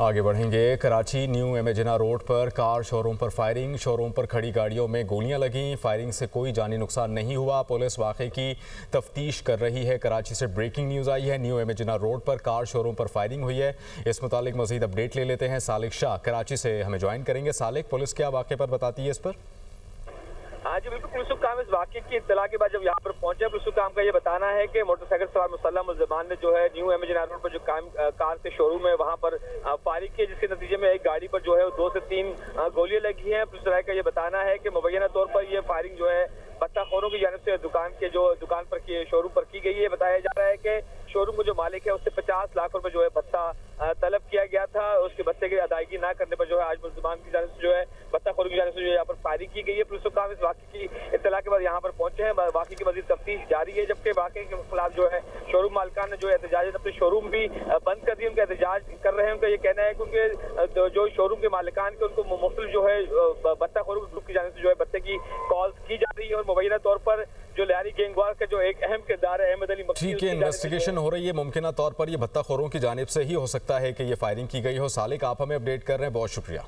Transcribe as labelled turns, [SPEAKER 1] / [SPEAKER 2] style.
[SPEAKER 1] आगे बढ़ेंगे। Karachi new एमेजिना road पर कार शोरूम पर फायरिंग, शोरूम पर खड़ी गाड़ियों में गोलियां लगीं। फायरिंग से कोई जानी नुकसान नहीं हुआ। पुलिस वाक़े की तफ्तीश कर रही है। कराची से ब्रेकिंग न्यूज़ आई है, न्यू एमेजिना रोड पर कार शोरूम पर फायरिंग हुई है। इस मुतालिक मजीद अपडेट ले लेते हैं। सालिक शाह कराची से हमें ज्वाइन करेंगे। सालिक, पुलिस क्या वाक़े पर बताती है इस पर?
[SPEAKER 2] हाँ जी बिल्कुल, पुलिस हुक्काम इस वाक़े की इत्तला के बाद जब यहाँ पर पहुंचे, पुलिस हुक्काम का ये बताना है कि मोटरसाइकिल सवार मुसल्लह मुल्ज़िमान ने जो है न्यू एमेजिना रोड पर जो कार से शोरूम है वहाँ पर फायरिंग की, जिसके नतीजे में एक गाड़ी पर जो है 2 से 3 गोलियां लगी हैं। पुलिस राय का ये बताना है कि मुबैना तौर पर ये फायरिंग जो है बत्ताखोरों की जानिब से दुकान पर शोरूम पर की गई है। बताया जा रहा है कि शोरूम का जो मालिक है उससे 50 लाख रुपए जो है भत्ता तलब किया गया था। उसके भत्ते की अदायगी ना करने पर जो है आज मुल्ज़िमान की जानिब से जो है बत्ताखोरों की जानिब से जो यहाँ पर फायरिंग की गई है। पुलिस हुक्काम इस वाक़े की इत्तला के बाद यहाँ पर पहुंचे हैं। वाक़े की मज़ीद तफ्तीश जारी है, जबकि वाक़े के खिलाफ जो है शोरूम मालिकान ने जो एहतजाज अपने शोरूम भी बंद कर दिए। उनका एहतजाज कर रहे हैं। उनका ये कहना है क्योंकि जो शोरूम के मालिकान के उनको मुख्तलिफ जो है बत्ताखोरों के ग्रुप की जानिब से जो है भत्ते की कॉल्स की जा रही है। और मुबैना तौर पर जो लियारी गैंगवार का जो एक अहम किरदार है अहमद अली मक्की,
[SPEAKER 1] ठीक है, इन्वेस्टिगेशन हो रही है। मुमकिन तौर पर ये भत्ताखोरों की जानिब से ही हो सकता है कि ये फायरिंग की गई हो। सालिक, आप हमें अपडेट कर रहे हैं, बहुत शुक्रिया।